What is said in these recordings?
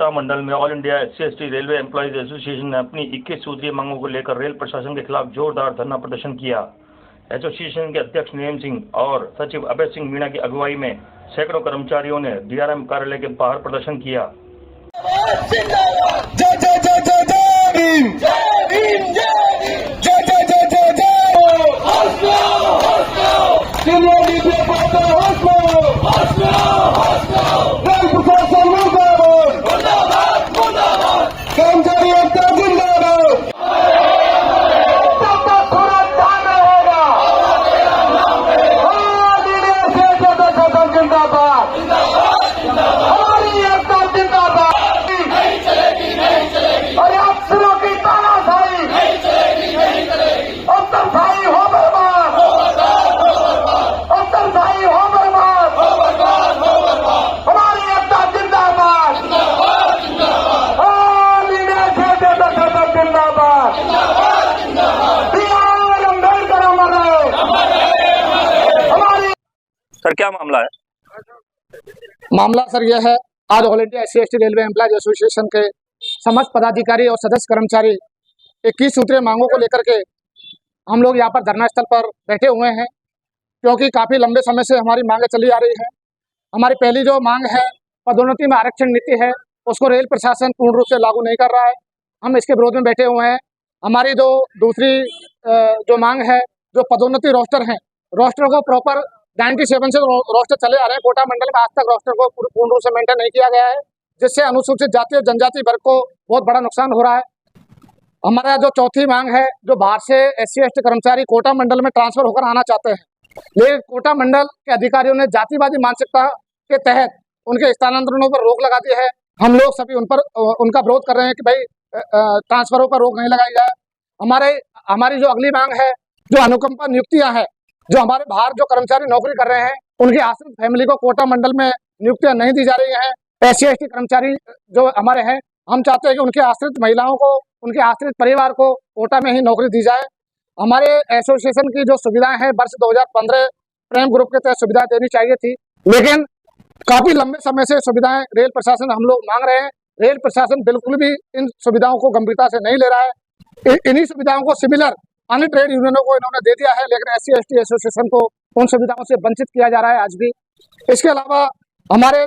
कोटा मंडल में all India SC/ST railway employees association ने अपनी 21 सूत्रीय मांगों को लेकर रेल प्रशासन के खिलाफ जोरदार धरना प्रदर्शन किया। एसोसिएशन के अध्यक्ष नेम सिंह और सचिव अभय सिंह मीणा की अगुवाई में सैकड़ों कर्मचारियों ने DRM कार्यालय के बाहर प्रदर्शन किया। सर क्या मामला है? मामला सर यह है, आज all India SC/ST railway employees association के समस्त पदाधिकारी और सदस्य कर्मचारी 21 सूत्रीय मांगों को लेकर के हम लोग यहाँ पर धरना स्थल पर बैठे हुए हैं, क्योंकि काफ़ी लंबे समय से हमारी मांगें चली आ रही है। हमारी पहली जो मांग है पदोन्नति में आरक्षण नीति है, उसको रेल प्रशासन पूर्ण रूप से लागू नहीं कर रहा है। हम इसके विरोध में बैठे हुए हैं। हमारी जो दूसरी जो मांग है, जो पदोन्नति रोस्टर है, रोस्टर को प्रॉपर 97 से रोस्टर चले आ रहे हैं। कोटा मंडल में आज तक रोस्टर को पूर्ण रूप से मेंटेन नहीं किया गया है, जिससे अनुसूचित जाति और जनजाति वर्ग को बहुत बड़ा नुकसान हो रहा है। हमारा जो चौथी मांग है, जो बाहर से SC/ST कर्मचारी कोटा मंडल में ट्रांसफर होकर आना चाहते हैं, लेकिन कोटा मंडल के अधिकारियों ने जातिवादी मानसिकता के तहत उनके स्थानांतरणों पर रोक लगा दी है। हम लोग सभी उनका विरोध कर रहे हैं कि भाई ट्रांसफरों पर रोक नहीं लगाई जाए। हमारी जो अगली मांग है, जो अनुकंपा नियुक्तियां हैं, जो हमारे बाहर जो कर्मचारी नौकरी कर रहे हैं, उनकी आश्रित फैमिली को कोटा मंडल में नियुक्तियां नहीं दी जा रही हैं। SC/ST कर्मचारी जो हमारे हैं, हम चाहते हैं कि उनके आश्रित महिलाओं को, उनके आश्रित परिवार को कोटा में ही नौकरी दी जाए। हमारे एसोसिएशन की जो सुविधाएं हैं, वर्ष 2015 प्रेम ग्रुप के तहत सुविधाएं देनी चाहिए थी, लेकिन काफी लंबे समय से सुविधाएं रेल प्रशासन हम लोग मांग रहे हैं। रेल प्रशासन बिल्कुल भी इन सुविधाओं को गंभीरता से नहीं ले रहा है। इन्हीं सुविधाओं को सिमिलर अन्य ट्रेड यूनियनों को इन्होंने दे दिया है, लेकिन SC/ST एसोसिएशन को उन सुविधाओं से वंचित किया जा रहा है आज भी। इसके अलावा हमारे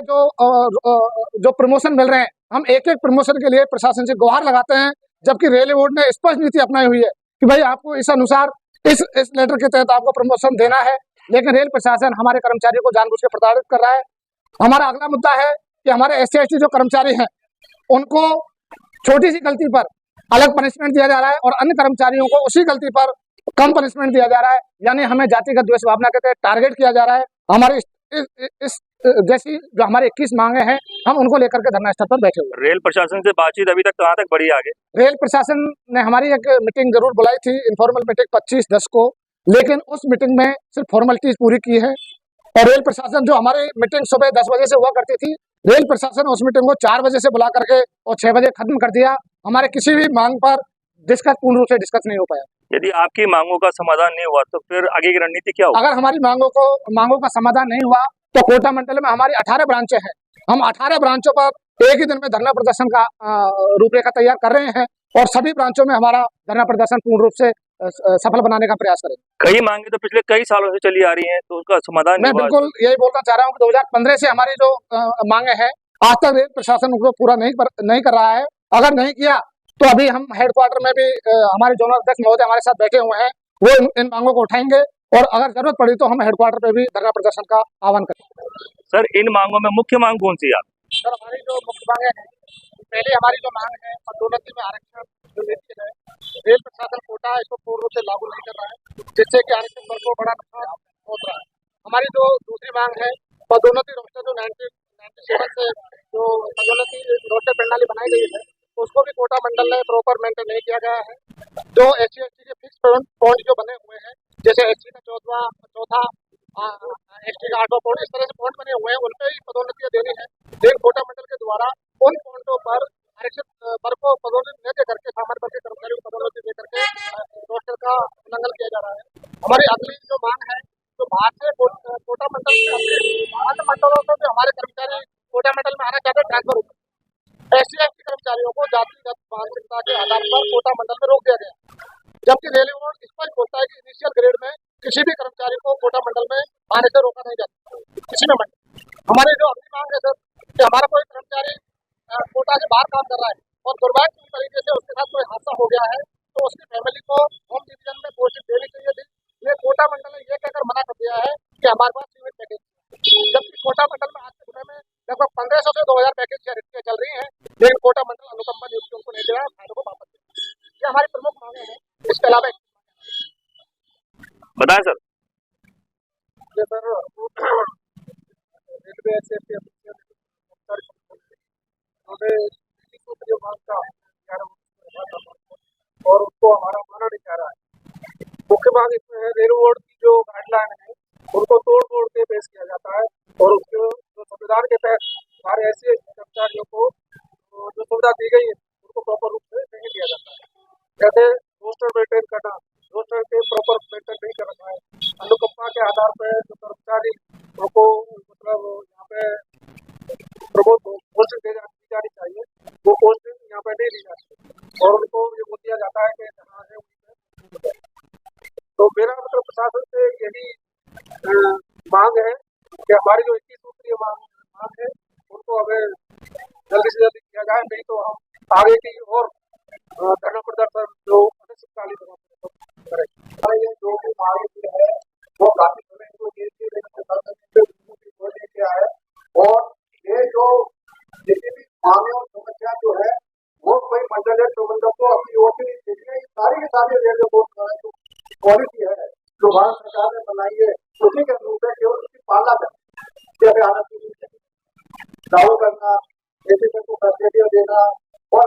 जो प्रमोशन मिल रहे हैं, हम एक एक प्रमोशन के लिए प्रशासन से गुहार लगाते हैं, जबकि रेलवे बोर्ड ने स्पष्ट नीति अपनाई हुई है कि भाई आपको इस अनुसार इस लेटर के तहत आपको प्रमोशन देना है, लेकिन रेल प्रशासन हमारे कर्मचारियों को जानबूझ के प्रताड़ित कर रहा है। हमारा अगला मुद्दा है कि हमारे SC/ST जो कर्मचारी हैं, उनको छोटी सी गलती पर अलग पनिशमेंट दिया जा रहा है और अन्य कर्मचारियों को उसी गलती पर कम पनिशमेंट दिया जा रहा है, यानी हमें जातिगत द्वेष भावना के तहत टारगेट किया जा रहा है। हमारे इस जैसी जो हमारे 21 मांगे हैं, हम उनको लेकर के धरना स्थल पर बैठे हुए। रेल प्रशासन से बातचीत अभी तक कहाँ तक बढ़ी आगे? रेल प्रशासन ने हमारी एक मीटिंग जरूर बुलाई थी, इनफॉर्मल मीटिंग 25/10 को, लेकिन उस मीटिंग में सिर्फ फॉर्मेलिटीज पूरी की है। और रेल प्रशासन जो हमारी मीटिंग सुबह 10 बजे से हुआ करती थी, रेल प्रशासन उस मीटिंग को 4 बजे से बुला करके और 6 बजे खत्म कर दिया। हमारे किसी भी मांग पर पूर्ण रूप से डिस्कस नहीं हो पाया। यदि आपकी मांगों का समाधान नहीं हुआ तो फिर आगे की रणनीति क्या होगी? अगर हमारी मांगों का समाधान नहीं हुआ तो कोटा मंडल में हमारी 18 ब्रांचें हैं। हम 18 ब्रांचों पर एक ही दिन में धरना प्रदर्शन का रूपरेखा तैयार कर रहे हैं और सभी ब्रांचों में हमारा धरना प्रदर्शन पूर्ण रूप से सफल बनाने का प्रयास करेंगे। कई मांगे तो पिछले कई सालों से चली आ रही हैं, तो उसका समाधान मैं बिल्कुल यही बोलना चाह रहा हूँ कि 2015 से हमारी जो मांगे हैं, आज तक रेल प्रशासन उनको पूरा नहीं कर रहा है। अगर नहीं किया तो अभी हम हेडक्वार्टर में भी हमारे जोनल अध्यक्ष महोदय हमारे साथ बैठे हुए हैं, वो इन मांगों को उठाएंगे और अगर जरूरत पड़ी तो हम हेडक्वार्टर पे भी धरना प्रदर्शन का आह्वान करेंगे। सर, इन मांगों में मुख्य मांग कौन सी है? सर, हमारी जो मुख्य मांगे हैं, पहले हमारी जो मांग है पदोन्नति में आरक्षण जो नीति है, रेल प्रशासन कोटा है इसको पूर्ण रूप से लागू नहीं कर रहा है, जिससे कि आरक्षण वर्ग को बड़ा नुकसान पहुंच रहा है। हमारी जो दूसरी मांग है पदोन्नति रोस्टर जो 97 से जो पदोन्नति रोस्टर प्रणाली बनाई गई है, उसको भी कोटा मंडल ने प्रॉपर मेंटेन नहीं किया गया है। जो SC/ST के फिक्स पॉइंट जो बने हुए हैं, जैसे SC का चौथा ST का 8वां पॉइंट, इस तरह से पॉइंट बने हुए हैं, उन पर ही पदोन्नतियां देनी है। लेकिन कोटा मंडल के द्वारा उन पॉइंटों पर आरक्षित वर्ग को पदोन्नति न दे करके सामान्य वर्ग के कर्मचारियों को पदोन्नति दे करके रोस्टर का उल्लंघन किया जा रहा है। हमारी अगली जो मांग है, जो बाहर से कोटा मंडल अन्य मंडलों से हमारे कर्मचारी कोटा मंडल में आना चाहते हैं ट्रांसफर होकर, SC/ST कर्मचारियों को जातिगत मानसिकता के आधार पर कोटा मंडल में रोक दिया गया, जबकि रेलवे बोर्ड स्पष्ट बोलता है कि इनिशियल ग्रेड में किसी भी कर्मचारी को कोटा मंडल में आने से रोका नहीं जाता, किसी में मंडल। हमारी जो अगली मांग है सर कि हमारा कोई कर्मचारी कोटा से बाहर काम कर रहा है और दुर्भाग्यपूर्ण तरीके से उसके साथ कोई हादसा हो गया है तो उसकी फैमिली को होम डिवीजन में पोस्टिंग देनी चाहिए थी। ये कोटा मंडल ने ये कहकर मना कर दिया है कि हमारे पास सीमित पैकेज, जबकि कोटा मंडल में आज के समय में लगभग 1500 से 2000 पैकेज या रिक्तियां चल रही हैं, लेकिन कोटा मंडल अनुकंपा नियुक्तियों को नहीं दे रहा है, फायदों को वापस दे रहा है। ये हमारी प्रमुख मांगे हैं। इसके अलावा बताएं सर। ये सर रेलवे SC/ST और उसको हमारा माना नहीं जा रहा है। मुख्य मांग इसमें है रेलवे बोर्ड की जो गाइडलाइन है उनको तोड़ फोड़ के पेश किया जाता है और उसको जो संविधान के तहत हमारे SC/ST कर्मचारियों को जो सुविधा दी गई है उनको प्रॉपर रूप से नहीं दिया जाता है। जैसे रोस्टर मेंटेन करना, रोस्टर के प्रॉपर मेंटेन नहीं कर रखा है, अनुकंपा के आधार पर जो कर्मचारी को मतलब यहाँ पे प्रमोट पोस्टिंग दी जानी चाहिए वो पोस्टिंग यहाँ पे नहीं दी जाती और उनको ये बोल दिया जाता है कि जहाँ है उनसे। तो मेरा मतलब प्रशासन से यही मांग है कि हमारी जो 21 सूत्रीय मांग है उनको हमें जल्दी से जल्दी किया जाए, नहीं तो हम आगे की और धरना प्रदर्शन जो अनिश्चितकालीन करें। ये जो भी मांग है वो काफी समय को लेके आए और ये जो जितनी भी मांगे और समस्या जो है वो कोई मंडल है प्रबंधक को अपनी ओर से नहीं देखिए, सारी के सारी रेलवे बोर्ड का जो पॉलिसी है जो भारत सरकार ने बनाई है उसी के अनुरूप है केवल उसकी पालना करना, जैसे आना दावा करना, को फैसिलिटियां देना और